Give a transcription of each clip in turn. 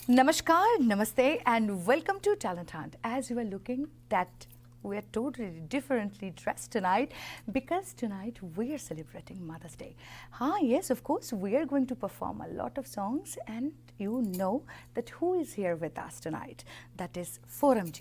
Namaskar, Namaste, and welcome to Talent Hunt. As you are looking, that we are totally differently dressed tonight because tonight we are celebrating Mother's Day. Yes, of course, we are going to perform a lot of songs, and you know that who is here with us tonight. That is Forum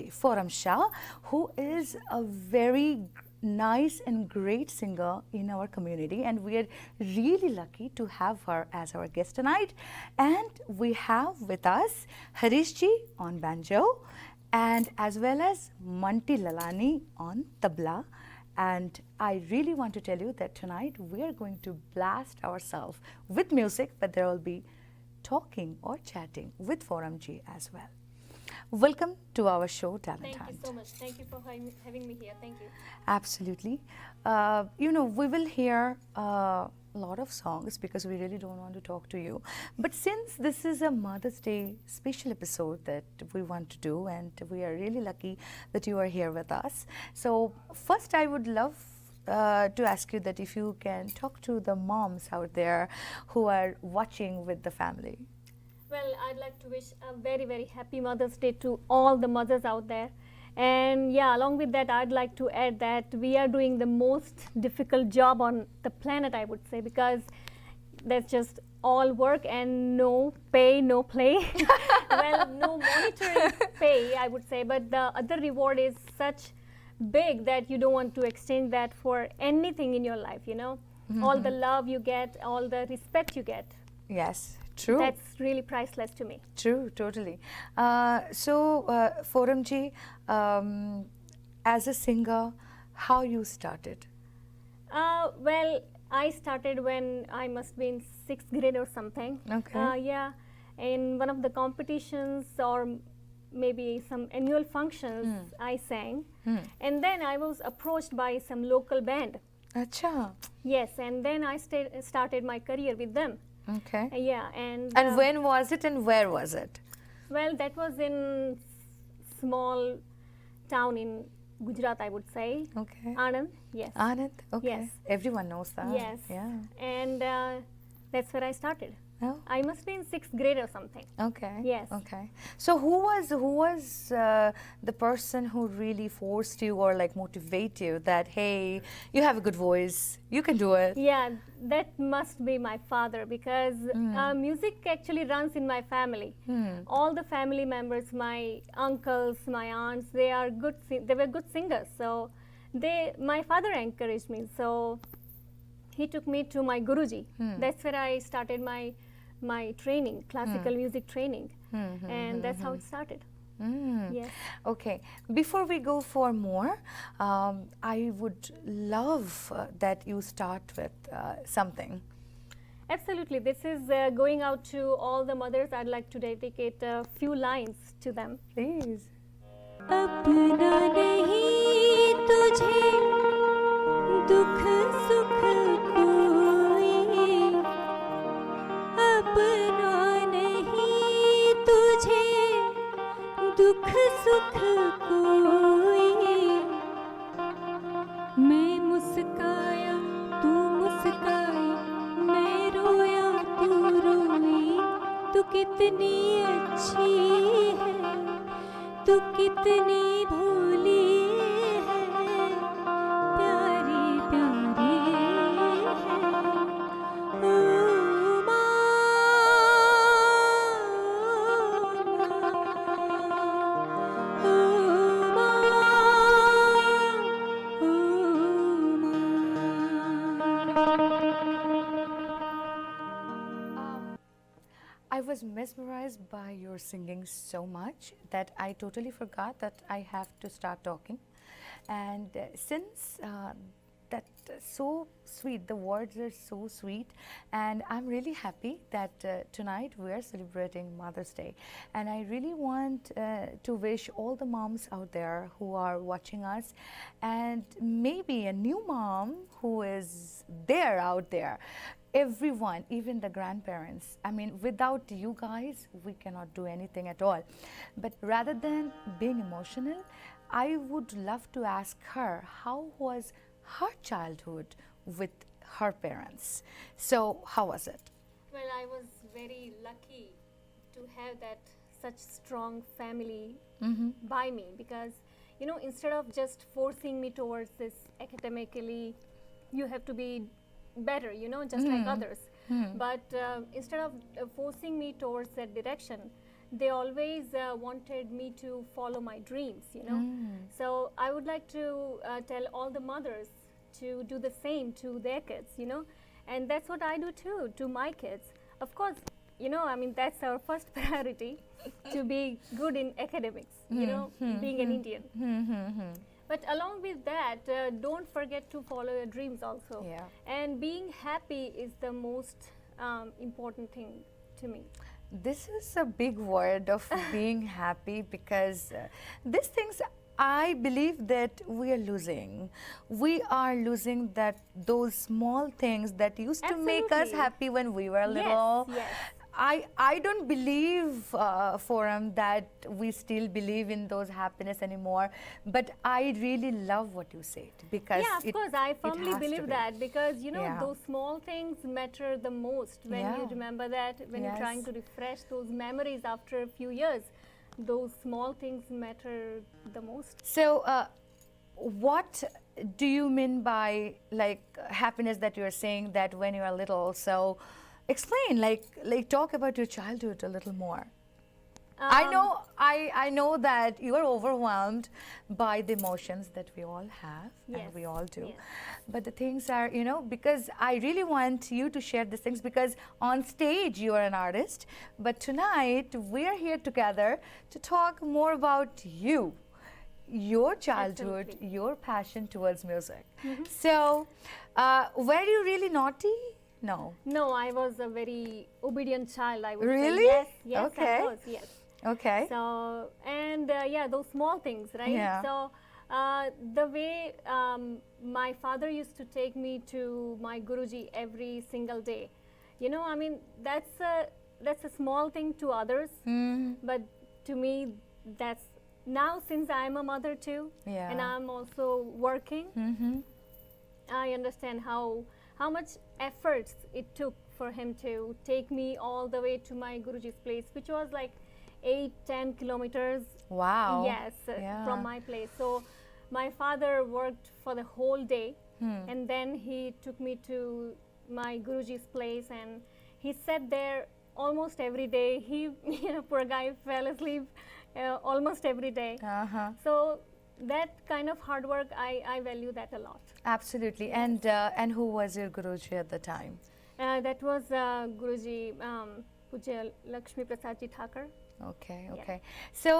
Shah, who is a very nice and great singer in our community, and we are really lucky to have her as our guest tonight. And we have with us Harishji on banjo, and as well as Manti Lalani on tabla. And I really want to tell you that tonight we are going to blast ourselves with music, but there will be talking or chatting with Forumji as well. Welcome to our show, Talent Hunt. Thank you so much. Thank you for having me here. Thank you. Absolutely. We will hear a lot of songs because we really don't want to talk to you. But since this is a Mother's Day special episode that we want to do, and we are really lucky that you are here with us. So first I would love to ask you that if you can talk to the moms out there who are watching with the family. Well, I'd like to wish a very, very happy Mother's Day to all the mothers out there. And yeah, along with that, I'd like to add that we are doing the most difficult job on the planet, I would say, because that's just all work and no pay, no play. Well, no monetary pay, I would say, but the other reward is such big that you don't want to exchange that for anything in your life, you know? All the love you get, all the respect you get. Yes. True. That's really priceless to me. True, totally. Forumji, as a singer, how you started? Well, I started when I must be in 6th grade or something. Okay. Yeah, in one of the competitions or maybe some annual functions, I sang. And then I was approached by some local band. Acha. Yes, and then I started my career with them. Okay. Yeah, and when was it and where was it? well, that was in small town in Gujarat, I would say. Okay. Anand, yes. Anand. Okay. Yes. Everyone knows that. Yes. Yeah. And that's where I started. Oh. I must be in 6th grade or something. Okay. Yes. Okay. So who was the person who really forced you or like motivate you that hey, you have a good voice, you can do it? Yeah, that must be my father because music actually runs in my family. All the family members, my uncles, my aunts, they were good singers. So my father encouraged me. So he took me to my Guruji. That's where I started my training, classical music training. And that's how it started. Yes. Okay. Before we go for more, I would love that you start with something. Absolutely. This is going out to all the mothers. I'd like to dedicate a few lines to them. Please. अपना नहीं तुझे दुख सुख कोई अपना नहीं तुझे दुख सुख कोई मैं मुस्काया तू मुस्काई मैं रोया तू रोई तू कितनी अच्छी है तू कितनी भोली है प्यारी प्यारी है ओ माँ ओ I was mesmerized by your singing so much that I totally forgot that I have to start talking. And since that's so sweet, the words are so sweet, and I'm really happy that tonight we are celebrating Mother's Day. And I really want to wish all the moms out there who are watching us, and maybe a new mom who is there out there, everyone, even the grandparents. I mean, without you guys, we cannot do anything at all. But rather than being emotional, I would love to ask her how was her childhood with her parents. So how was it? Well, I was very lucky to have that such strong family by me, because you know, instead of just forcing me towards this academically, you have to be better, you know, just like others. But instead of forcing me towards that direction, they always wanted me to follow my dreams, you know. So I would like to tell all the mothers to do the same to their kids, you know, and that's what I do too to my kids. Of course, you know, I mean, that's our first priority, to be good in academics, you know, being an Indian. But along with that, don't forget to follow your dreams also. Yeah. And being happy is the most important thing to me. This is a big word of being happy, because these things, I believe that we are losing. We are losing those small things that used to make us Absolutely. happy when we were little. Yes. I don't believe, Forum, that we still believe in those happiness anymore. But I really love what you said, because Yeah, of course, I firmly has to believe be. that, because you know, Yeah. those small things matter the most when Yeah. you remember that, when you're trying Yes. to refresh those memories after a few years. Those small things matter the most. So, what do you mean by like happiness that you're saying that when you are little? So, explain, like talk about your childhood a little more. I know that you are overwhelmed by the emotions that we all have, Yes, and we all do. yes. But the things are, you know, because I really want you to share these things, because on stage you are an artist, but tonight we are here together to talk more about you, your childhood, Absolutely. your passion towards music. So, were you really naughty? No. No, I was a very obedient child, I would Really? say. Yes, yes, Okay. I was, yes. Okay. So, and yeah, those small things, right? Yeah. So, the way my father used to take me to my Guruji every single day, you know, I mean, that's a small thing to others, but to me, that's now, since I'm a mother too, Yeah. and I'm also working, I understand how much efforts it took for him to take me all the way to my Guruji's place, which was like 8-10 kilometers. Wow. Yes, Yeah. from my place. So my father worked for the whole day, and then he took me to my Guruji's place, and he sat there almost every day. He, you know, poor guy fell asleep almost every day. So that kind of hard work, I value that a lot. Absolutely. And who was your Guruji at the time? That was Guruji Pujya Lakshmi Prasad Ji Thakur. Okay, Yeah. okay. So,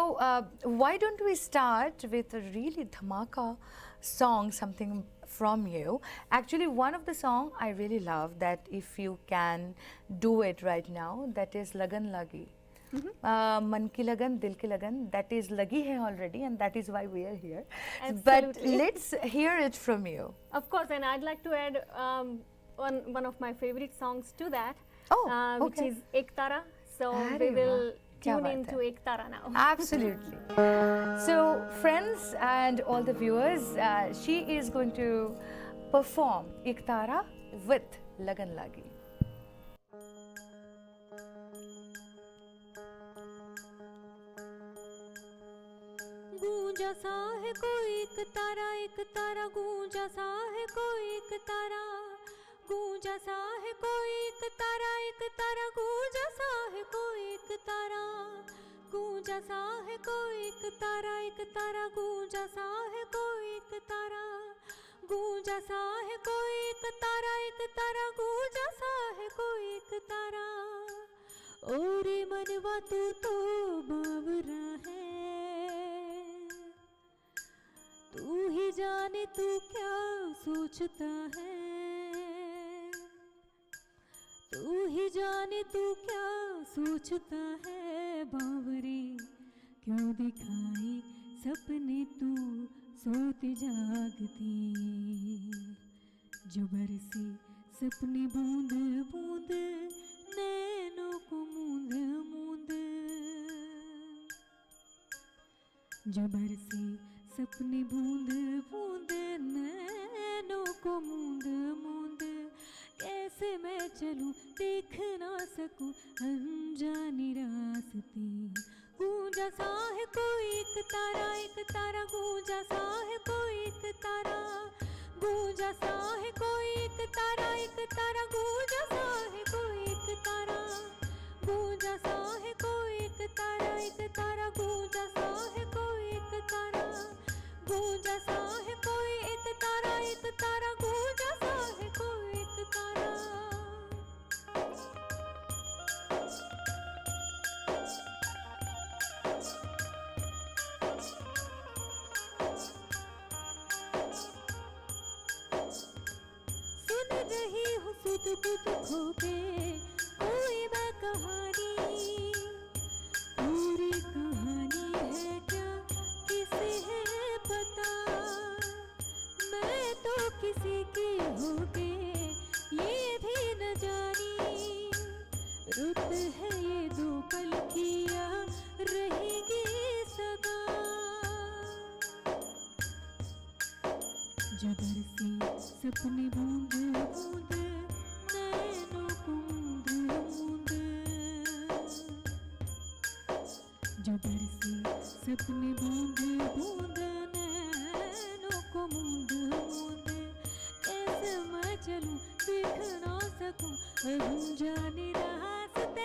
why don't we start with a really dhamaka song, something from you? Actually, one of the song I really love, that if you can do it right now, that is Lagan Lagi. Man ki lagan, dil ki lagan, that is lagi hai already, and that is why we are here. But Absolutely. let's hear it from you. Of course, and I'd like to add one of my favorite songs to that, Oh, which okay. is Ek Tara. So Arey we will wah, kya tune baat into hai. Ek Tara now. Absolutely. So, friends and all the viewers, she is going to perform Iktara with Lagan Lagi. गूंजा सा है कोई एक तारा गूंजा सा है कोई एक तारा गूंजा सा है कोई एक तारा गूंजा सा है कोई एक तारा गूंजा सा है कोई एक तारा गूंजा सा है कोई एक तारा गूंजा सा है कोई एक तारा गूंजा सा है कोई एक तारा ओरे मनवा तू तो बावरा है तू ही जाने तू क्या सोचता है तू ही जाने तू क्या सोचता है बावरी क्यों दिखाई सपने तू सोती जागती जो बरसी सपने बूंद बूंद नैनों को मूंद मूंद जो बरसी सपने बूंद बूंद नैनों को मूंद मूंद कैसे मैं चलूं देख ना सकूं अनजानी रास्ते गूंजा सा है कोई एक तारा गूंजा सा है कोई एक तारा गूंजा सा है कोई एक तारा गूंजा सा है कोई एक तारा गूंजा सा है कोई एक तारा गूंजा सा है कोई एक तारा गूंजा सा है कोई एक तारा गूंजा सा है कोई एक तारा। सुन रही हूँ सुध बुध खो के कोई मैं कहानी पूरी कहानी है क्या किसे है पता मैं तो किसी की हो के ये भी न जानी रुत है ये दो पल किया रहेंगे सदा जो बरसी सपने बूंद बूंद नैनों को मूंद मूंद जो बरसी सपने बूंद बूंद नैनों को मूंद मूंद कैसे मैं चलूं देख ना सकूं अब जाने रास्ते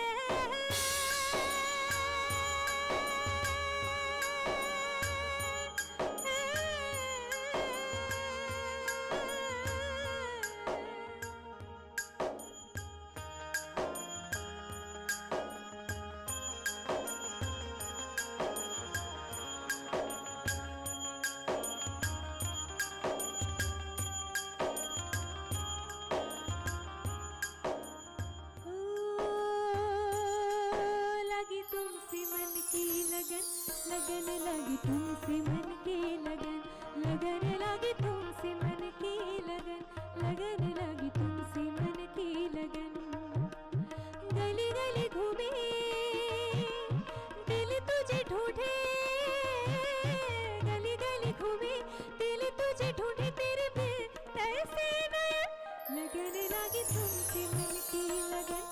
लगन लगी तुमसे मन की लगन लगन लगी तुमसे मन की लगन लगन लगी तुमसे मन की लगन गली गली घूमे दिल तुझे ढूंढे गली गली घूमे दिल तुझे ढूंढे तेरे पे ऐसे नयन लगन लगी तुमसे मन की लगन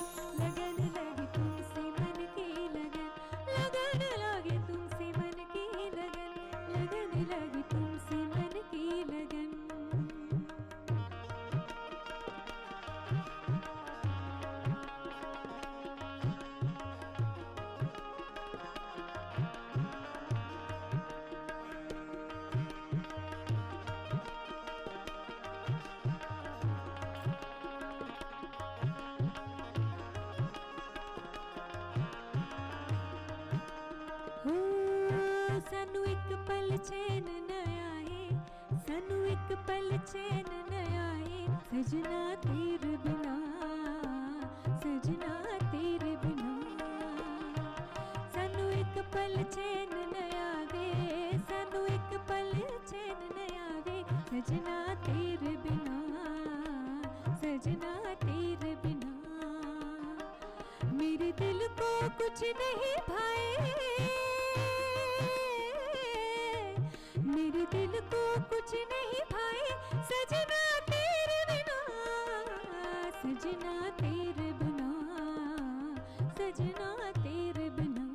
लगन लगी तुमसे मन की लगन लगन लगी तुमसे मन की लगन लगन लगी तुमसे मन की लगन। सानू एक पल चैन न आए सानू एक पल चैन न आए सजना तेरे बिना सजना तेरे बिना सानू एक पल चैन न आवे सानू एक पल चैन न आवे सजना तेरे बिना सजना तेरे बिना मेरे दिल को कुछ नहीं भाए मेरे दिल को कुछ नहीं भाए सजना तेरे बिना सजना तेरे बिना सजना तेरे बिना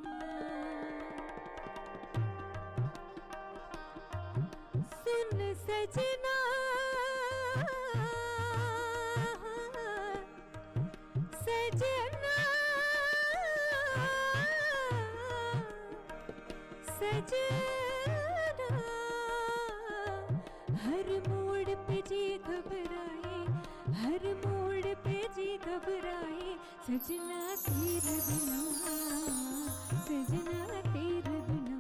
सुन सजना सजना सजना हर मोड़ पे जी घबराए हर मोड़ पे जी घबराए सजना तेरे बिना सजना तेरे बिना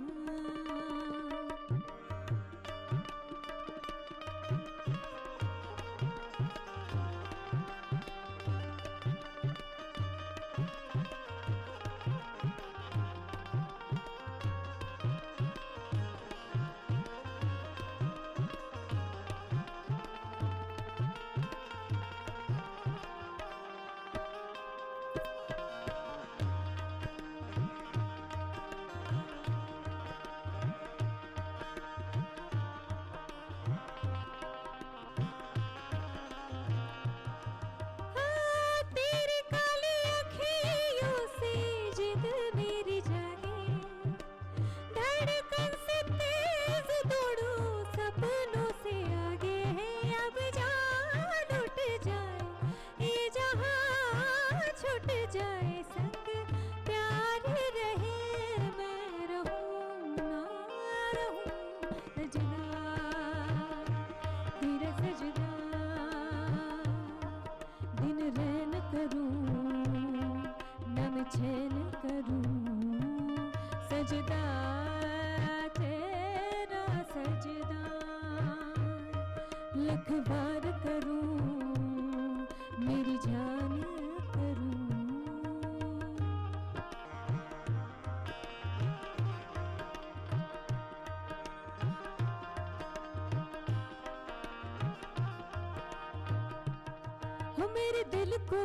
हो मेरे दिल को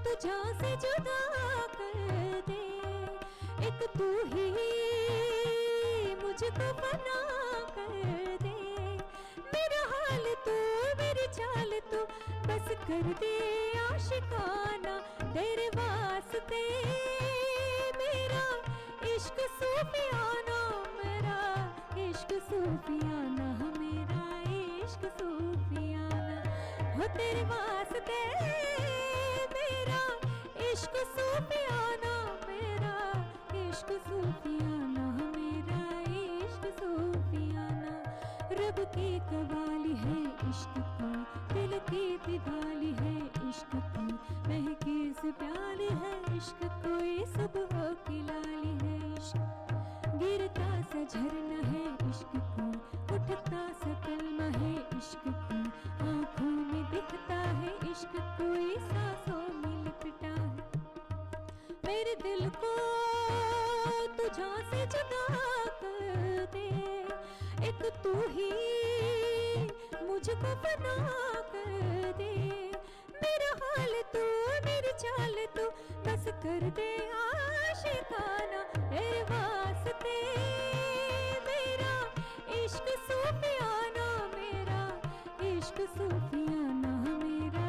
तुझा से जुदा कर दे, एक तू ही मुझको बना कर दे, मेरा हाल तू मेरी चाल तू बस कर दे आशिकाना, तेरे वास्ते मेरा इश्क सूफियाना, मेरा इश्क सूफियाना, मेरा इश्क सूफियाना, हो तेरे वास्ते मेरा इश्क सूफियाना, मेरा इश्क सूफियाना, मेरा इश्क सूफियाना, रब की कवाली है इश्क का, दिल की दिवाली है इश्क की, महकी से प्याली है इश्क, कोई सुबह की लाली है इश्क, गिरता सा झरना है इश्क को, उठता सा कलमा है इश्क को, आँखों में दिखता है इश्क, कोई सांसों में लिपटा है, मेरे दिल को तुझा से जुदा कर दे, एक तू ही मुझको बना कर दे, मेरा हाल तू मेरी चाल तू बस कर दे आशिकाना, तेरे वास्ते मेरा इश्क सूफियाना, मेरा इश्क सूफियाना, मेरा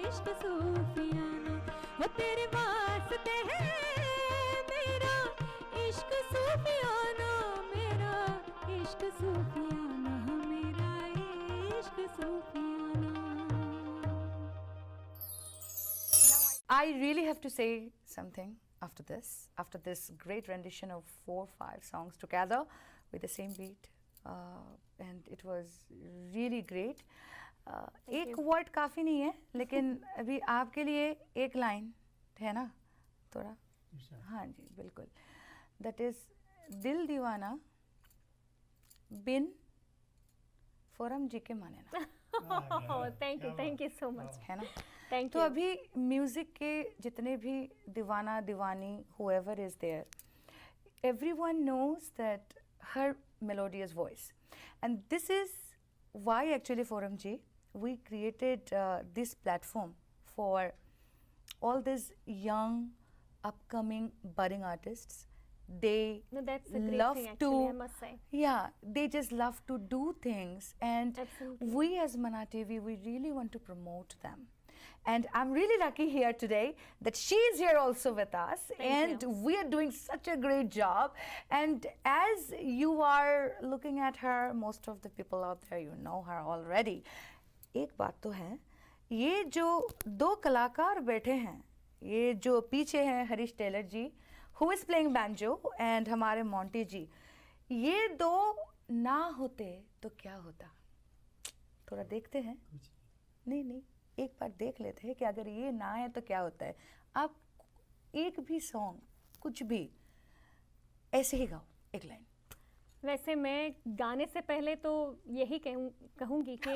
इश्क सूफियाना, वो तेरे वास्ते है मेरा इश्क सूफियाना, मेरा इश्क सूफियाना, मेरा इश्क सूफियाना. I really have to say something after this great rendition of 4-5 songs together with the same beat, and it was really great. एक वर्ड काफ़ी नहीं है, लेकिन अभी आपके लिए एक लाइन है ना, थोड़ा. हाँ जी, बिल्कुल. That is दिल दीवाना बिन फोरम जी के माने ना. Thank you so much. है ना. थैंक तो यू. अभी म्यूजिक के जितने भी दीवाना दीवानी whoever is there, everyone knows that her melodious voice, and this is why actually Forum Ji we created this platform for all these young upcoming budding artists. They No, that's a great love thing to, actually, I must say. yeah, they just love to do things, and Absolutely. we as Mana TV, we really want to promote them. And I'm really lucky here today that she's here also with us, and you. we are doing such a great job. And as you are looking at her, most of the people out there, you know her already. एक बात तो है, ये जो दो कलाकार बैठे हैं, ये जो पीछे हैं Harish Taylor ji who is playing banjo and हमारे मोंटी जी, ये दो ना होते तो क्या होता. थोड़ा देखते हैं. नहीं, एक बार देख लेते हैं कि अगर ये ना है तो क्या होता है. आप एक भी सॉन्ग कुछ भी ऐसे ही गाओ, एक लाइन. वैसे मैं गाने से पहले तो यही कहूँगी कि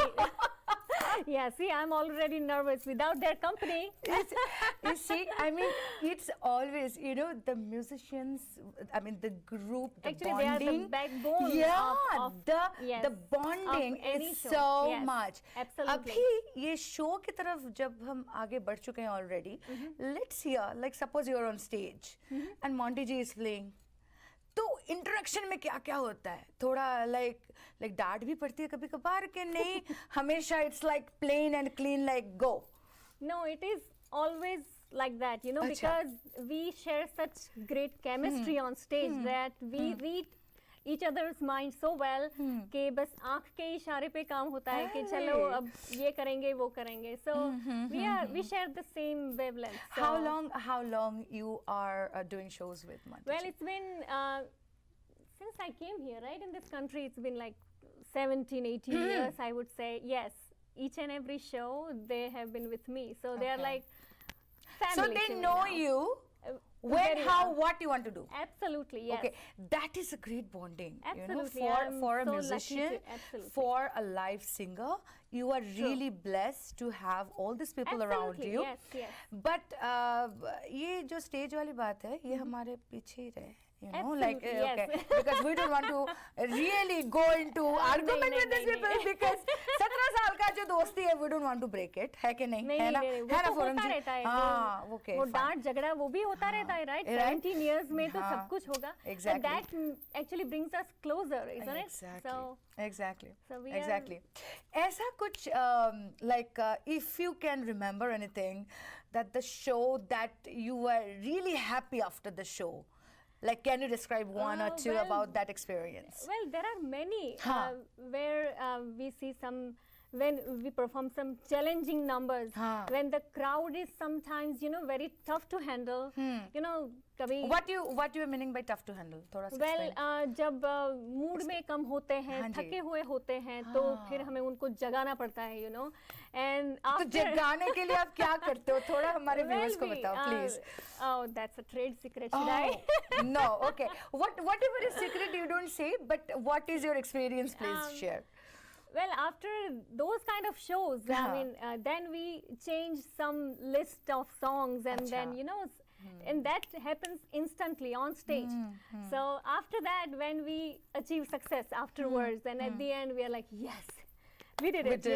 yeah, see, I'm already nervous without their company. You see, I mean, it's always, you know, the musicians, I mean, the group, the Actually, bonding. they are the backbone yeah, of the bonding of any is show. so Yes, much. absolutely. अभी ये show की तरफ जब हम आगे बढ़ चुके हैं already, let's hear, like suppose you're on stage and Monty G is playing. तो इंट्रोडक्शन में क्या क्या होता है, थोड़ा लाइक डांट भी पड़ती है कभी कभार कि नहीं हमेशा it's like plain and clean like go. No, it is always like that, you know, Acha. because we share such great chemistry on stage that we read each other's mind so well कि बस आँख के इशारे पे काम होता है कि चलो अब ये करेंगे वो करेंगे. So we share the same wavelength. So, How long you are doing shows with Monty? well, it's been since I came here, right, in this country, it's been like 17, 18 years, I would say. Yes, each and every show they have been with me, so they are Okay. like family. So they to me know now. you when, very how, well. what you want to do. Absolutely, yes. Okay, that is a great bonding. Absolutely, you know, I'm for a so lucky musician, to- absolutely. for a live singer, you are really blessed to have all these people around Absolutely, you. yes, yes. But ये जो stage वाली बात है, ये हमारे पीछे ही रहे, You know, like Absolutely, yes. okay, because we don't want to really go into argument नहीं, with these नहीं, people नहीं. because 17 साल का जो दोस्ती है we don't want to break it, है कि नहीं? नहीं है ना? नहीं है वो ना तो फोरम होता जी? रहता है हाँ, okay, वो fine. डांट झगड़ा वो भी होता रहता है राइट right? 17 years में तो हाँ, सब कुछ होगा exactly. that actually brings us closer isn't it Exactly. so Exactly. so we Exactly. ऐसा कुछ like if you can remember anything that the show that you were really happy after the show, like can you describe one or two well, about that experience? well there are many Huh. where we see some when we perform some challenging numbers Huh. when the crowd is sometimes very tough to handle कभी What you are meaning by tough to handle? थोड़ा सा well explain. जब mood में कम होते हैं हाँ जी. थके हुए होते हैं तो हाँ. फिर हमें उनको जगाना पड़ता है and तो after जगाने के लिए आप क्या करते हो? थोड़ा हमारे Well, viewers को we, बताओ, please. oh that's a trade secret should I Oh, no, okay. Whatever is secret you don't say, but what is your experience? Please share. Well, after those kind of shows, हाँ. I mean, then we change some list of songs, and then अच्छा. and that happens instantly on stage. So after that, when we achieve success afterwards, then at the end we are like, yes, we did it. We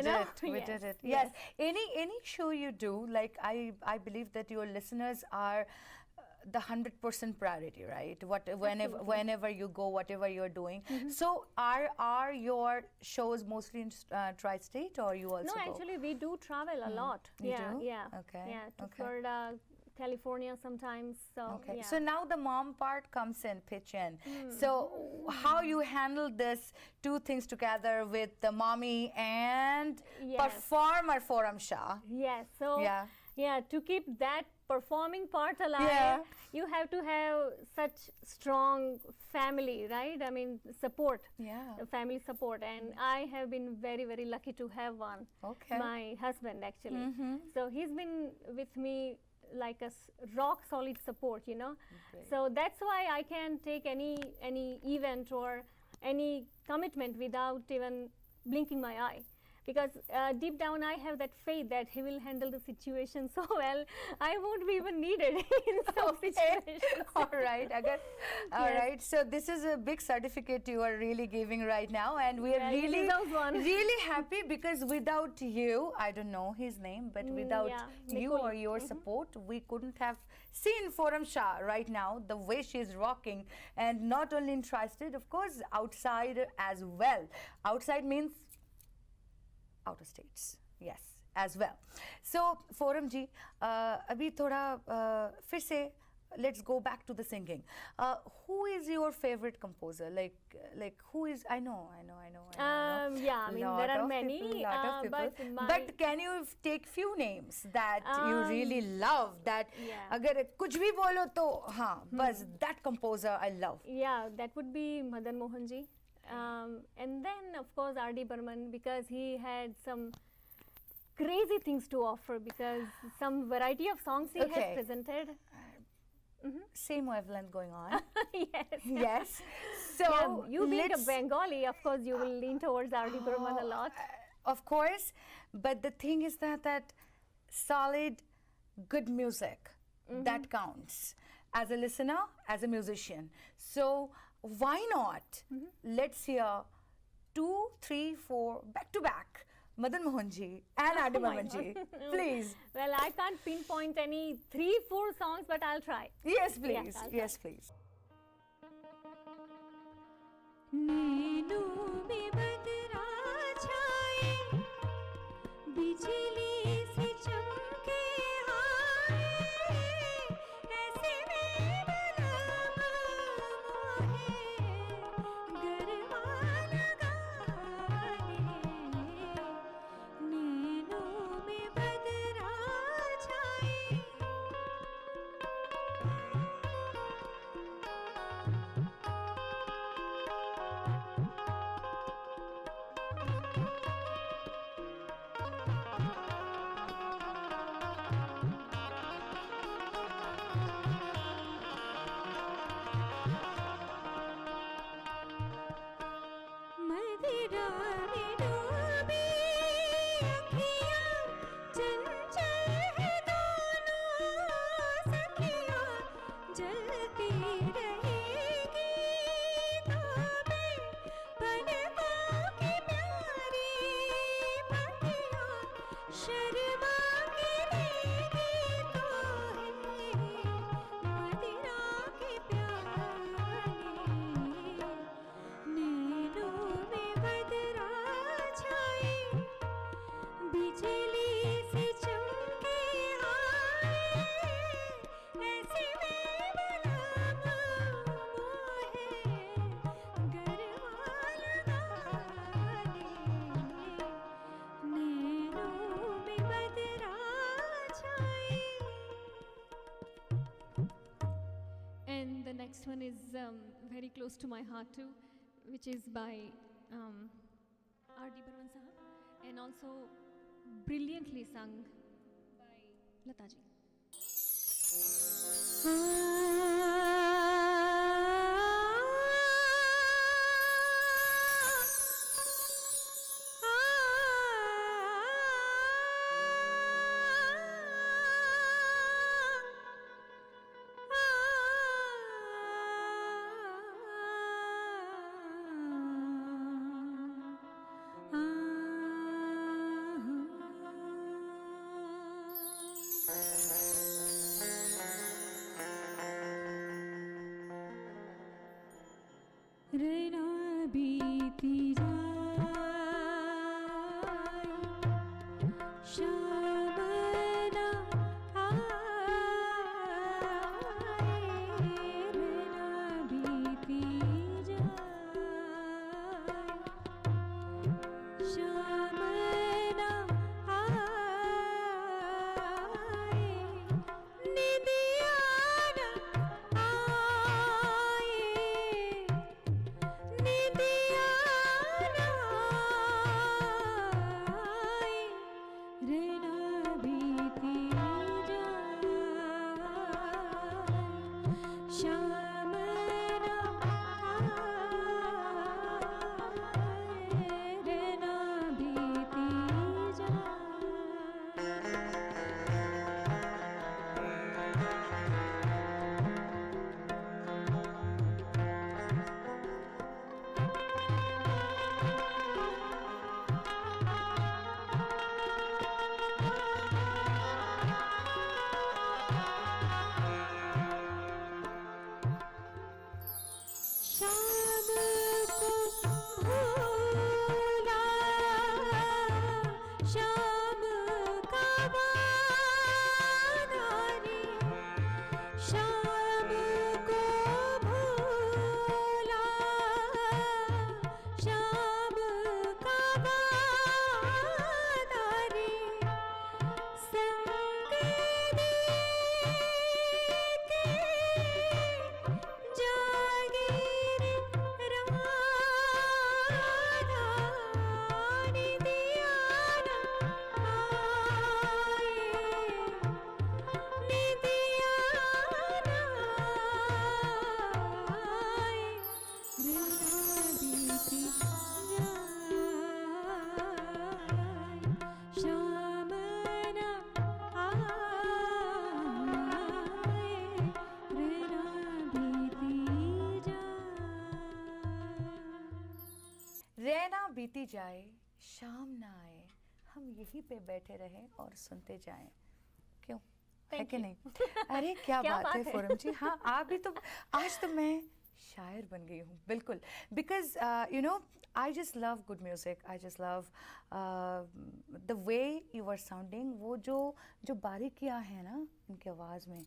Yes, did it. Yes. Any show you do, like I believe that your listeners are the 100% priority, right? Whenever you go, whatever you're doing. So are your shows mostly in tri-state, or you also No, go? actually, we do travel a lot. You yeah, do? yeah. Okay, Yeah, to okay. Florida, California sometimes. So Okay, yeah. so now the mom part comes in, pitch in. So how you handle this two things together with the mommy and Yes. performer Forum Shah? Yes. So Yeah. to keep that performing part alive, Yeah. you have to have such strong family, right? I mean, support. Yeah. Family support, and I have been very, very lucky to have one. Okay. My husband actually. So he's been with me like a rock solid support, Great. So that's why I can take any event or any commitment without even blinking my eye, because deep down I have that faith that he will handle the situation so well I won't be even needed in some situations. All right, Agar. All right. So this is a big certificate you are really giving right now, and we are Yeah, he really, deserves one. really happy because without you, I don't know his name, but without yeah, you Nicole. or your support, we couldn't have seen Forum Shah right now the way she's rocking, and not only in Tri-State, of course, outside as well. Outside means out of states, yes, as well. So Forum ji, abhi thoda फिर से let's go back to the singing. Who is your favorite composer? Like who is? I know. Yeah, I mean there are many, lot of people. but But can you take few names that you really love? That yeah. अगर कुछ भी बोलो तो हाँ, बस that composer I love. Yeah, that would be Madan Mohan ji. And then of course R.D. Burman, because he had some crazy things to offer, because some variety of songs he Okay. has presented. Same wavelength going on. Yes. Yes. So Yeah, you being a let's- Bengali, of course you will lean towards R.D. Burman a lot. Of course, but the thing is that solid, good music, that counts as a listener, as a musician. So why not? Let's hear 2, 3, 4 back to back, Madan Mohan ji and R.D. my Burman ji. Please. Well, I can't pinpoint any 3-4 songs, but I'll try. Yes, please. I'll Yes, please. Neenu में बदरा छाए बिजली से चमके हाय ऐसे में बला मोहे गरबा लगाए नीनू में बदरा छाए शर्मा के देगी तो है मदिरा के प्याले, नैनों में बदरा छाए, बिजली से चमके आए, ऐसे में बलम मोहे गरवा लगा ले, नैनों में बदरा छाए. And the next one is very close to my heart too, which is by R.D. Burman Sahab, and also brilliantly sung by Lata ji. Raina बीती जाए, शाम ना आए, रैना बीती जाए, शाम ना आए, निदिया ना आए, निदिया ना आए, रैना बीती जाए, शाम ना आए, रैना बीती जाए. शाम को भूला, शाम का वादा रे, शाम को भूला, शाम का वादा रे, संग दे के जागीर राधा, निदिया ना आए, निदिया ना आए, रैना बीती जाए, शाम ना आए, रैना बीती जाए. रहना बीती जाए, शाम ना आए, हम यहीं पे बैठे रहें और सुनते जाएं. क्यों, है Thank कि you. नहीं? अरे क्या क्या बात बात है है? फोरम जी. हाँ, आप भी तो, आज तो मैं शायर बन गई हूँ बिल्कुल. Because you know, I just love good music, I just love the way you are sounding. वो जो बारीकियाँ हैं ना इनकी आवाज़ में,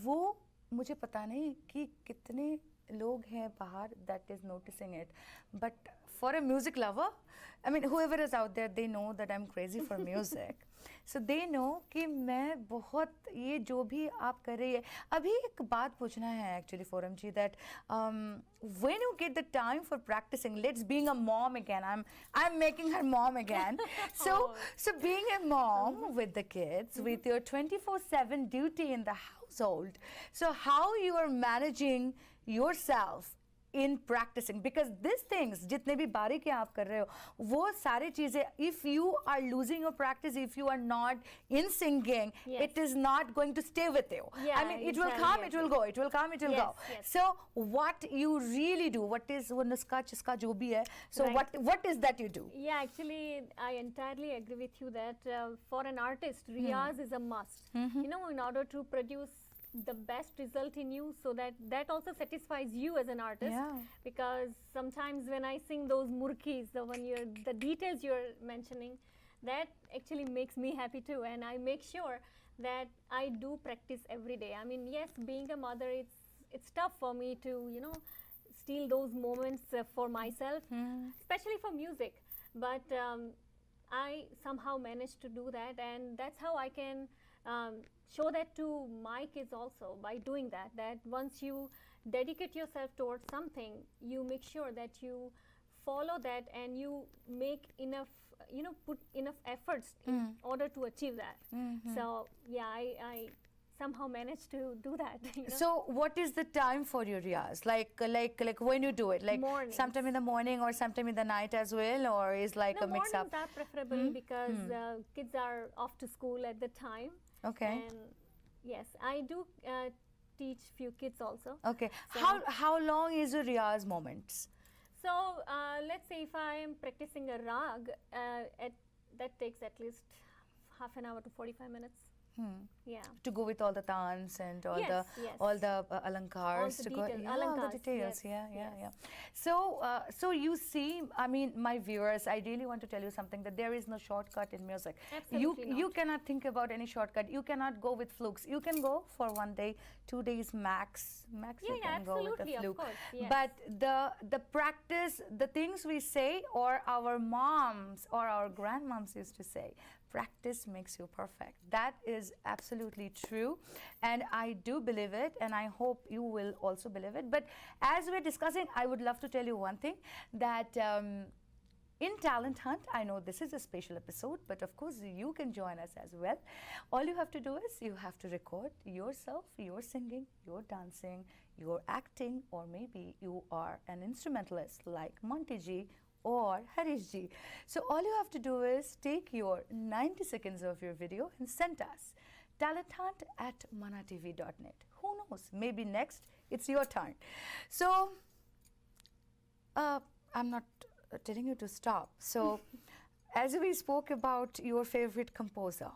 वो मुझे पता नहीं कि कितने लोग हैं बाहर that is noticing it, but for a music lover, I mean whoever is out there, they know that I'm crazy for music, so they know कि मैं बहुत, ये जो भी आप कर रही है. अभी एक बात पूछना है actually Forum ji, that when you get the time for practicing, let's being a mom again, I'm making her mom again, so being a mom with the kids, with your 24/7 duty in the household, so how you are managing yourself in practicing, because these things जितने भी बारीकियां आप कर रहे हो वो सारी चीजें, if you are losing your practice, if you are not in singing, Yes. it is not going to stay with you. Yeah, I mean, it will exactly, come, it will go, it will come, it will Yes, go. yes. So what you really do, what is वो नुस्खा चिस्का जो भी है, so Right. what is that you do? Yeah, actually, I entirely agree with you that for an artist, riyaz is a must. You know, in order to produce the best result in you, so that also satisfies you as an artist. Yeah. Because sometimes when I sing those murkis, the details you're mentioning, that actually makes me happy too, and I make sure that I do practice every day. I mean, yes, being a mother, it's tough for me to, you know, steal those moments for myself, especially for music. But I somehow managed to do that, and that's how I can show that to my kids also, by doing that. That once you dedicate yourself towards something, you make sure that you follow that and you make enough, you know, put enough efforts in order to achieve that. So yeah, I somehow managed to do that. You know? So what is the time for your riyaz? Like when you do it, like Mornings. sometime in the morning or sometime in the night as well, or is like no, a mix up? mornings are preferable because kids are off to school at the time. Okay. And yes, I do teach few kids also. Okay. So- How long is your riyaz moments? So let's say if I am practicing a rag, that takes at least half an hour to 45 minutes. Yeah. To go with all the tans and all Yes, the yes. alankars, All the to go, details, all the alankars, details, yes, yeah. yes. So you see, I mean, my viewers, I really want to tell you something, that there is no shortcut in music. Absolutely You not. cannot think about any shortcut. You cannot go with flukes. You can go for 1 day, 2 days max. Max you Yeah, can go with a absolutely, of fluke. course, yes. But the practice, the things we say, or our moms or our grandmoms used to say, practice makes you perfect. That is absolutely true, and I do believe it, and I hope you will also believe it. But as we're discussing, I would love to tell you one thing, that in Talent Hunt, I know this is a special episode, but of course you can join us as well. All you have to do is you have to record yourself, your singing, your dancing, your acting, or maybe you are an instrumentalist like Monty Ji or Harish Ji. So all you have to do is take your 90 seconds of your video and send us talenthunt@manatv.net. Who knows, maybe next it's your turn. So I'm not telling you to stop. So as we spoke about your favorite composer,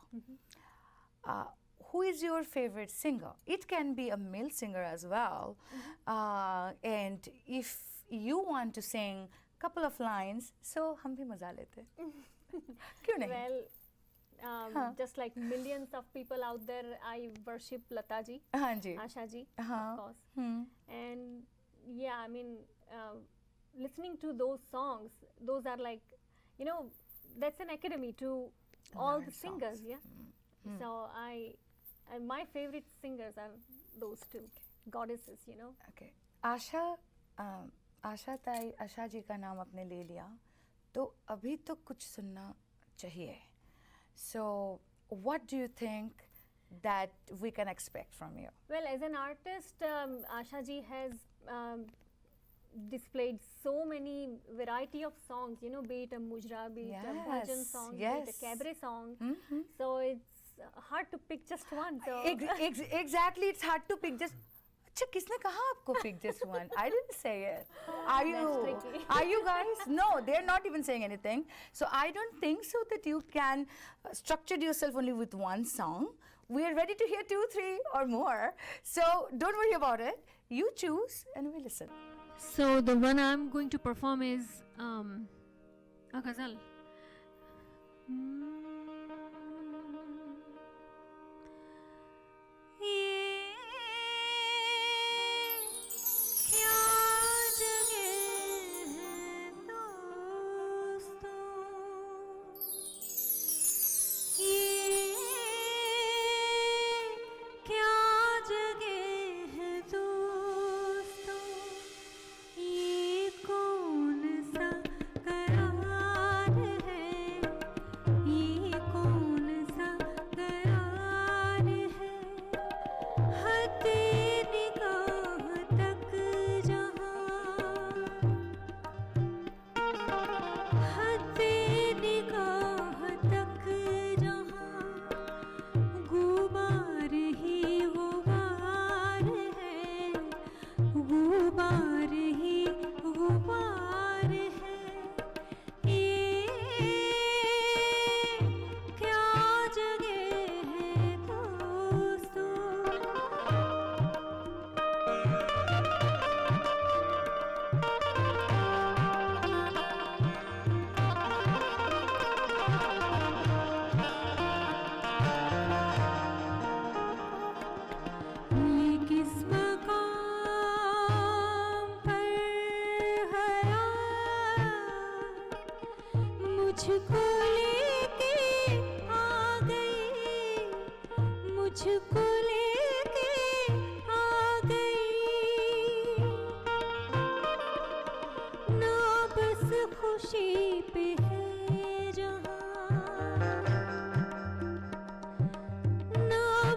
who is your favorite singer? It can be a male singer as well. And if you want to sing couple of lines, so हम भी मजा लेते क्यों नहीं? Well, just like millions of people out there, I worship Lata ji, हाँ जी. Asha ji, हाँ. of course. And yeah, I mean, listening to those songs, those are like, you know, that's an academy to all the Learn singers, songs. yeah. So my favorite singers are those two goddesses, you know. Okay. Asha ji का नाम आपने ले लिया, तो अभी तो कुछ सुनना चाहिए. So what do you think that we can expect from you? Well, as an artist, Asha ji has displayed so many variety of songs, you know, be it a mujra, be it a bhajan song, be it a cabaret song. So it's hard to pick just one. So Exactly, it's hard to pick just. अच्छा, किसने कहा आपको pick just one? I didn't say it. That's tricky. Are you guys? No, they're not even saying anything. So I don't think so that you can structure yourself only with one song. We are ready to hear 2, 3 or more. So don't worry about it. You choose and we listen. So the one I'm going to perform is a ghazal. ये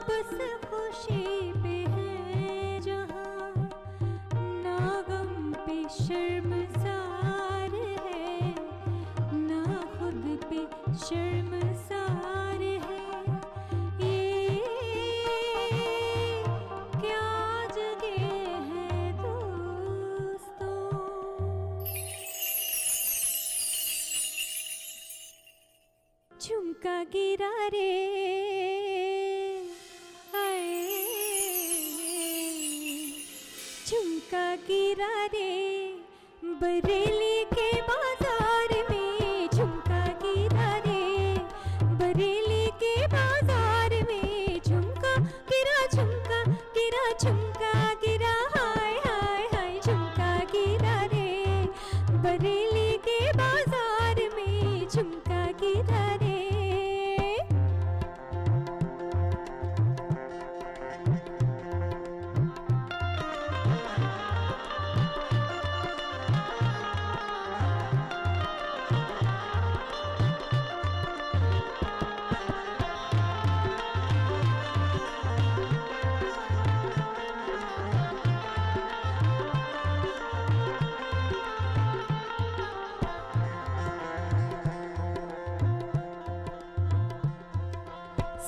बस खुशी पे है जहाँ, ना गम पे शर्मसार है, ना खुद पे शर्मसार है। ये क्या जगह है दोस्तों। झुमका गिरा रे आए, झुमका गिरा रे बरेली के बाजार में, झुमका गिरा रे बरेली के बाजार में, झुमका गिरा झुमका गिरा हाय हाय हाय, झुमका गिरा रे बरेली के बाजार में, झुमका गिरा रे।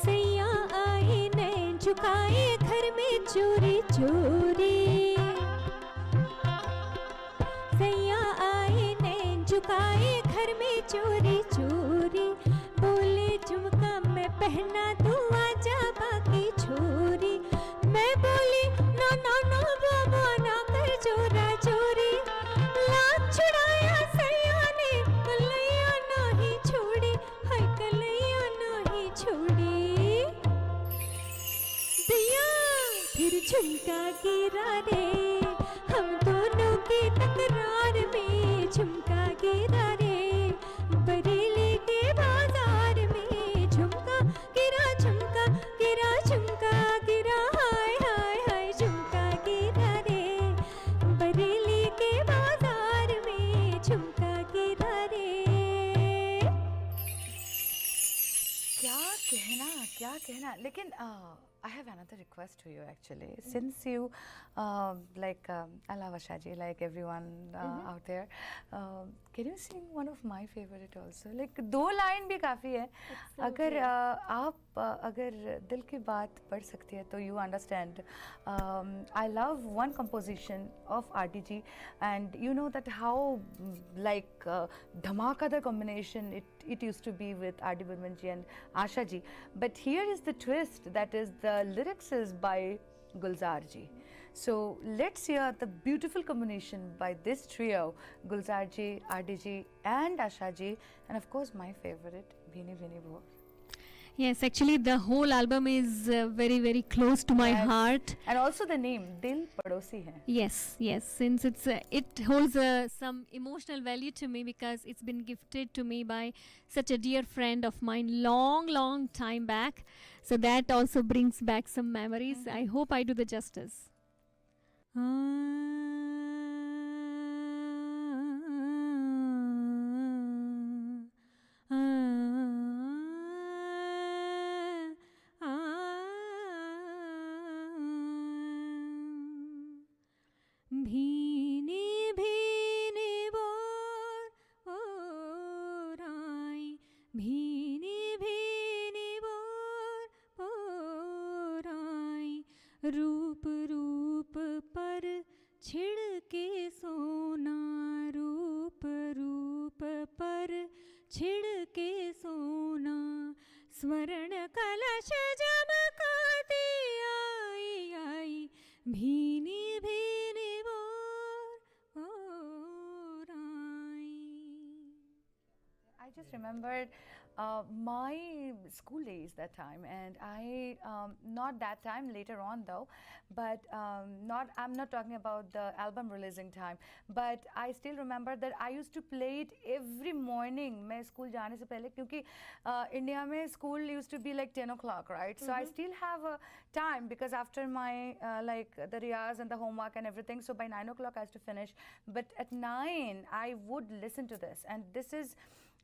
सैया आए नैन झुकाए घर में चोरी चोरी, सैया आए नैन झुकाए घर में चोरी चोरी, बोले झुमका मैं पहना तू आजा बाकी छोरी, मैं बोली ना ना ना बाबा ना कर चोरा चोरी, लाख छुड़ाया सैया ने कलैया नहीं छोड़ी, हाय कलैया नहीं छोड़ी। दिया फिर झुमका गिरा रे हम दोनों की तकरार में, झुमका गिरा रे बरेली के बाजार में, झुमका गिरा झुमका गिरा हाय हाय हाय, झुमका गिरा रे बरेली के बाजार में, झुमका गिरा रे। क्या कहना लेकिन I have another request to you actually. Since you I love Asha ji like everyone out there, can you sing one of my favorite also? Like 2 line भी काफ़ी है। अगर आप अगर दिल की बात पढ़ सकती है तो you understand. I love one composition of RDG and you know that how like dhamakadar combination it used to be with R.D. Burman ji and Asha ji. But here is the twist, that is the lyrics is by Gulzar ji. So let's hear the beautiful combination by this trio, Gulzar ji, R.D. ji and Asha ji, and of course my favorite, Bhini Bhini Bhor. Yes, actually the whole album is very very close to my Yes. heart. And also the name, Dil Padosi Hai. Yes, yes. Since it holds some emotional value to me because it's been gifted to me by such a dear friend of mine long time back. So that also brings back some memories. I hope I do the justice. भीनी भीनी बोर आई, भीनी भीनी बोर आई, रूप रूप पर छिड़के सोना, रूप रूप पर छिड़के सोना, स्वर्ण कलश चमकाती आई आई, भीनी भीनी बोर आई। I just remembered my school days that time, and I not that time, later on though, but I'm not talking about the album releasing time, but I still remember that I used to play it every morning मैं school जाने से पहले, क्योंकि India में school used to be like 10 o'clock, right? So I still have a time because after my like the riyaz and the homework and everything, so by 9 o'clock I used to finish, but at 9 I would listen to this, and this is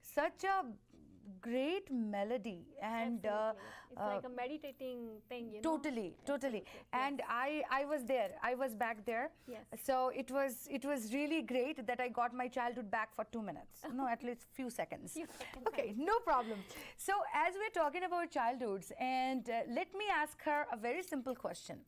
such a great melody and Absolutely. It's like a meditating thing, you know. totally, totally. Absolutely. And I was there. I was back there. Yes. So it was really great that I got my childhood back for 2 minutes. No, at least few seconds. Few seconds, Okay, no problem. So as we're talking about childhoods, and let me ask her a very simple question.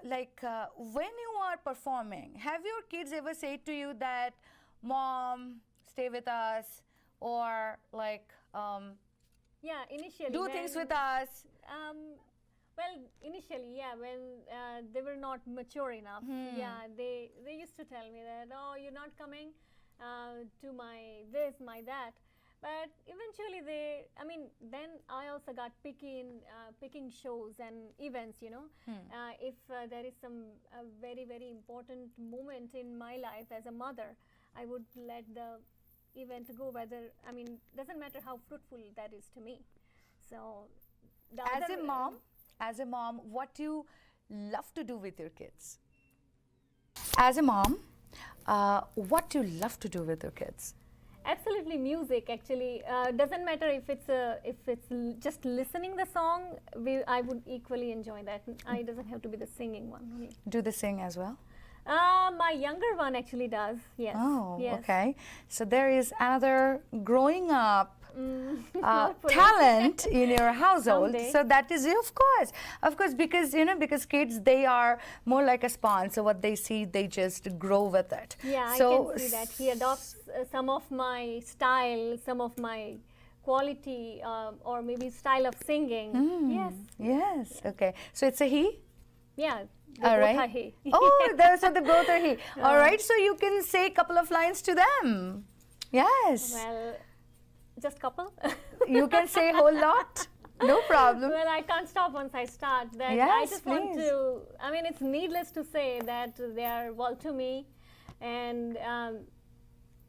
When you are performing, have your kids ever said to you that, "Mom, stay with us," or Yeah, initially. do things with us? Well, initially, yeah, when they were not mature enough, yeah, they used to tell me that, oh, you're not coming to my this, my that. But eventually, then I also got picky in picking shows and events, you know. If there is some very, very important moment in my life as a mother, I would let the event go, doesn't matter how fruitful that is to me. So, As a mom, what do you love to do with your kids? As a mom, what do you love to do with your kids? Absolutely, music actually doesn't matter if it's just listening the song. I would equally enjoy that. It doesn't have to be the singing one. Really. Do they sing as well? My younger one actually does. Yes. Oh, yes. okay. So there is another growing up Hopefully. talent in your household. Someday. So that is, of course, because kids, they are more like a sponge. So what they see, they just grow with it. Yeah, so I can see that he adopts some of my style, some of my quality, or maybe style of singing. Yes. Yes. Okay. So it's a he. Yeah. They All both right. are he. Oh, so the both are he. All right. So you can say a couple of lines to them. Yes. Well, just couple. You can say a whole lot. No problem. Well, I can't stop once I start. That I Yes, just want please. to. It's needless to say that they are well to me, and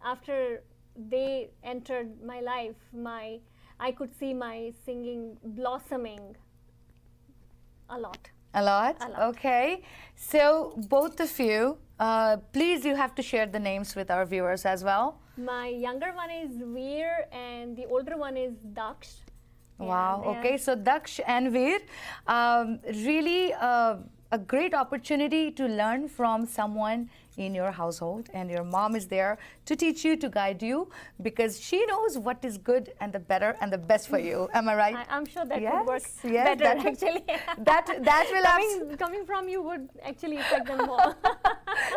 after they entered my life, I could see my singing blossoming a lot. A lot? A lot. Okay. So both of you, please, you have to share the names with our viewers as well. My younger one is Veer, and the older one is Daksh. Wow. Yeah, they Okay. are- So Daksh and Veer, really a great opportunity to learn from someone in your household, and your mom is there to teach you, to guide you, because she knows what is good and the better and the best for you. Am I right? I'm sure that Yes, would work yes, better that- actually. that will coming from you would actually affect them more.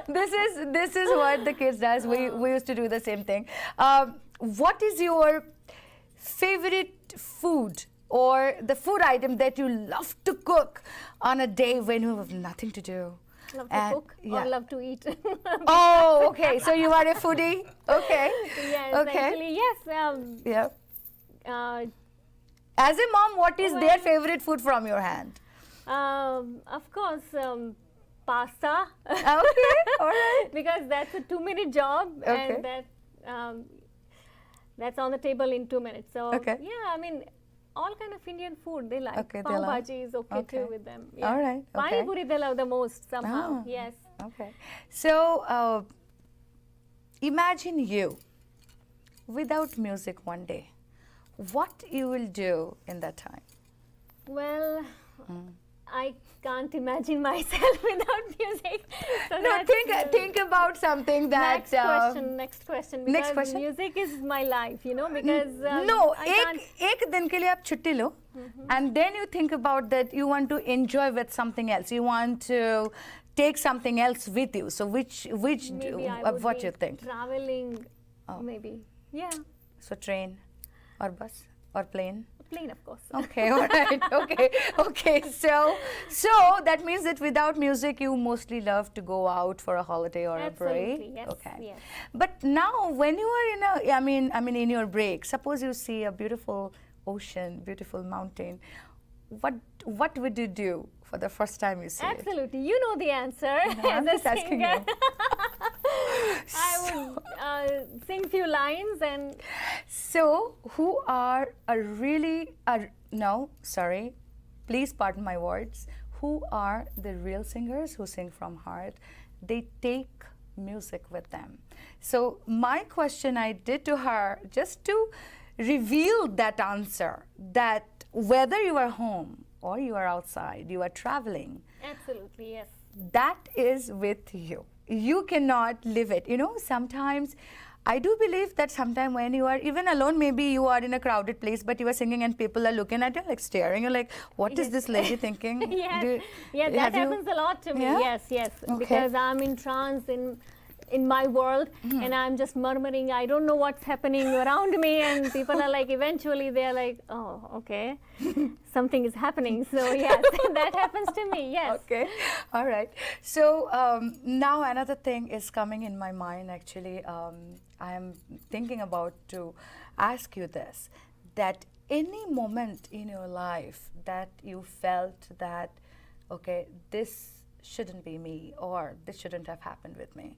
this is what the kids does. We used to do the same thing. What is your favorite food or the food item that you love to cook on a day when you have nothing to do? Love to And- cook yeah. or love to eat. Oh, okay. So you are a foodie. Okay. Yes, Okay. actually, yes. Yeah. Uh, As a mom, what is their Well- favorite food from your hand? of course, pasta. Okay. All right. Because that's a 2-minute job, Okay. and that's on the table in 2 minutes. So Okay. yeah, all kind of Indian food they like. Okay, they Pav like. bhaji is okay, Okay. too with them. Yeah. All right, okay. Pani puri they love the most somehow. Ah. Yes. Okay. So imagine you without music one day. What you will do in that time? Well, Hmm. I can't imagine myself without music. So No, that's, think about something that. next question. next Because question? music is my life, because No, I can't. एक दिन के लिए आप छुट्टी लो, and then you think about that you want to enjoy with something else. You want to take something else with you. So which Maybe I would what be you think? traveling, Oh. maybe. Yeah, So train, or bus, or plane. plane of course. Okay, all right. Okay. So that means that without music, you mostly love to go out for a holiday or a break. Absolutely, yes, Okay. yes. But now, when you are in your break, suppose you see a beautiful ocean, beautiful mountain. What would you do for the first time you see it? Absolutely, you know the answer. I'm as just a asking singer. you. I would sing few lines and So, who are please pardon my words, who are the real singers who sing from heart? They take music with them. So, my question I did to her, just to revealed that answer, that whether you are home or you are outside, you are traveling, Absolutely, yes. that is with you. You cannot live it. You know, sometimes I do believe that sometimes when you are even alone, maybe you are in a crowded place, but you are singing and people are looking at you like staring. You're like, what is Yes. this lady thinking? Yes, yeah, that have you- happens a lot to me. Yeah? Yes, yes, Okay. because I'm in trance in my world, and I'm just murmuring. I don't know what's happening around me, and people are like, eventually they're like, oh, okay, something is happening. So yes, that happens to me. Yes. Okay, all right. So now another thing is coming in my mind. Actually, I am thinking about to ask you this: that any moment in your life that you felt that, okay, this shouldn't be me, or this shouldn't have happened with me.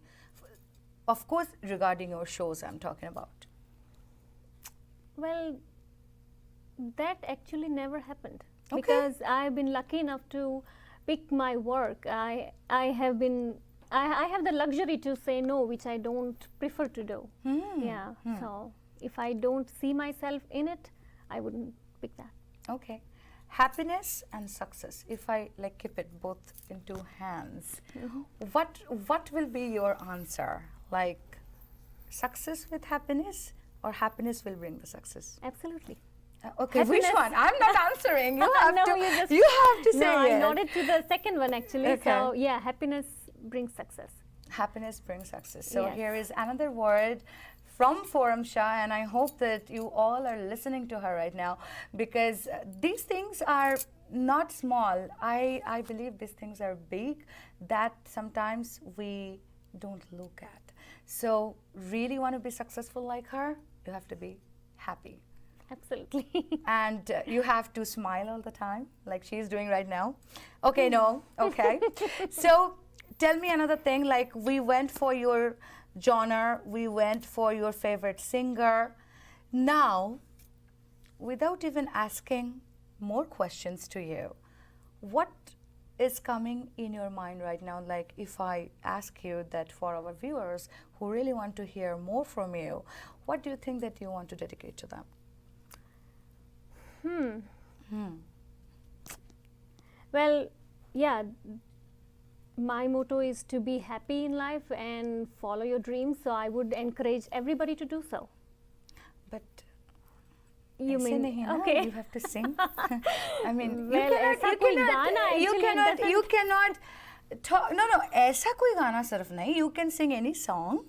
Of course, regarding your shows, I'm talking about. Well, that actually never happened Okay. because I've been lucky enough to pick my work. I have been. I have the luxury to say no, which I don't prefer to do. Yeah. So if I don't see myself in it, I wouldn't pick that. Okay. Happiness and success, if I like keep it both in two hands, what will be your answer? Like success with happiness, or happiness will bring the success? Absolutely. Okay, which Happiness. one? I'm not answering. You have No, to. you just- You have to say No, I it. nodded to the second one actually. Okay. So yeah, happiness brings success. Happiness brings success. So Yes. here is another word from Forum Shah, and I hope that you all are listening to her right now, because these things are not small. I believe these things are big that sometimes we don't look at. So really want to be successful like her, you have to be happy. Absolutely. And you have to smile all the time, like she's doing right now. Okay, no, okay. So tell me another thing, like we went for your genre, we went for your favorite singer. Now, without even asking more questions to you, what is coming in your mind right now? Like if I ask you that for our viewers who really want to hear more from you, what do you think that you want to dedicate to them? Well, yeah, my motto is to be happy in life and follow your dreams. So I would encourage everybody to do so. But You ऐसे mean नहीं ना, okay? you have to sing. I mean, Well, ऐसा कोई गाना you actually cannot, doesn't- you cannot talk, no, ऐसा कोई गाना सिर्फ नहीं. You can sing any song,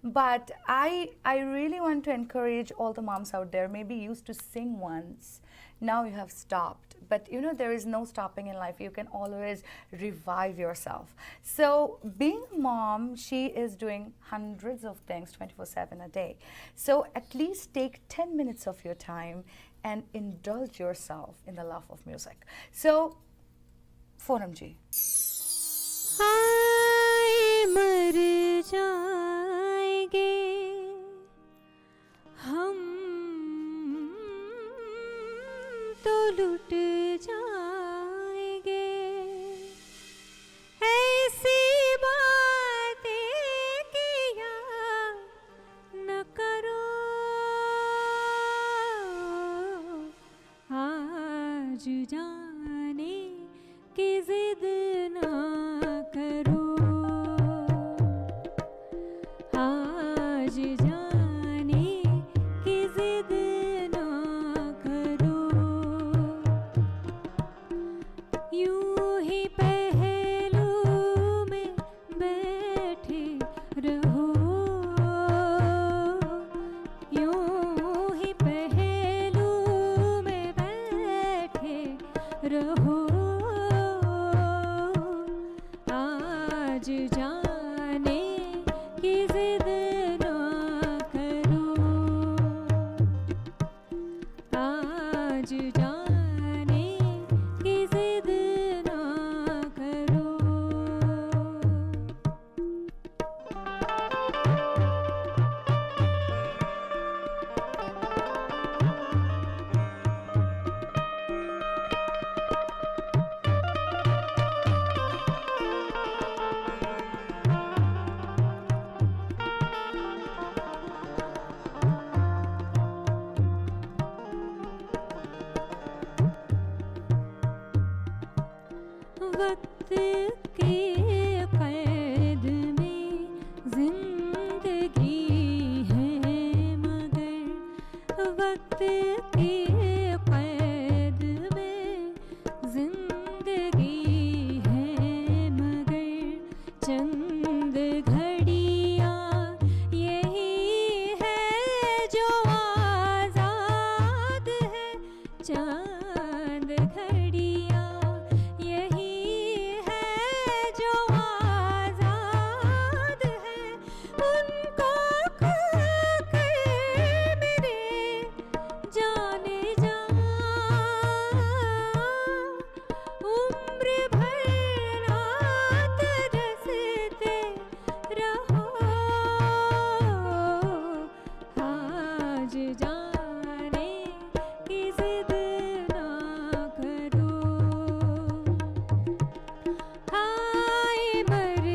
but I really want to encourage all the moms out there. Maybe you used to sing once, now you have stopped. But you know, there is no stopping in life. You can always revive yourself. So being a mom, she is doing hundreds of things 24/7 a day. So at least take 10 minutes of your time and indulge yourself in the love of music. So, Forum ji. हाय मर जाएंगे हम तो लुट जाएंगे ऐसी बातें किया न करो आज जाने की जिद ना करो आज जाने की जिद ना करो यूं ही पहलू में बैठे रहो यूं ही पहलू में बैठे रहो आज जाने की जिद ना करो आज जाने की जिद ना करो वक्त के कैद में जिंदगी है मगर वक्त के कैद में जिंदगी है मगर चंद घड़ियाँ यही है जो आजाद है चांद घड़ियाँ यही है जो आजाद है उनको खोकर मेरे जाने जा उम्र भर रात रसते रहो आज जाने की जिद ना करो हाय मर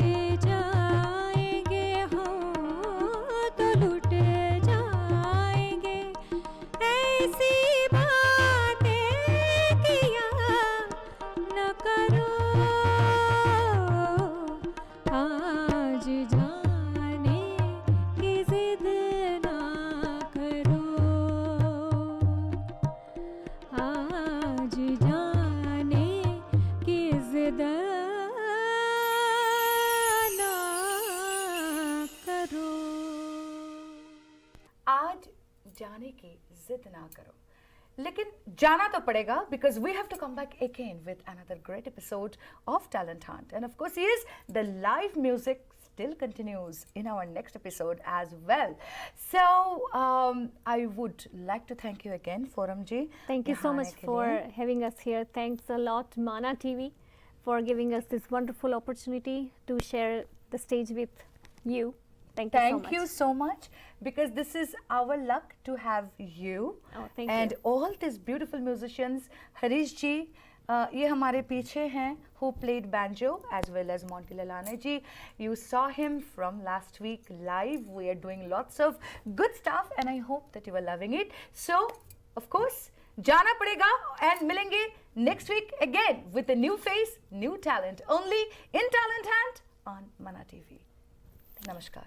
जाएंगे हम तो लुट जाएंगे ऐसी बातें किया न करो आज जाने की जिद ना करो आज जाने की जिद ना करो आज जाने की जिद ना करो लेकिन जाना तो पड़ेगा because we have to come back again with another great episode of Talent Hunt and of course yes the live music still continues in our next episode as well so I would like to thank you again Forum ji Thank you so यहाँ much आने के for लिए। having us here. Thanks a lot, Mana TV, for giving us this wonderful opportunity to share the stage with you. Thank you so Thank much. you so much because this is our luck to have you Oh, thank and you. all these beautiful musicians. Harish ji, ये हमारे पीछे हैं who played banjo as well as Monty Lalane ji. You saw him from last week live. We are doing lots of good stuff and I hope that you are loving it. So, of course, जाना पड़ेगा and मिलेंगे next week again with a new face, new talent only in Talent Hunt on Mana TV. Namaskar.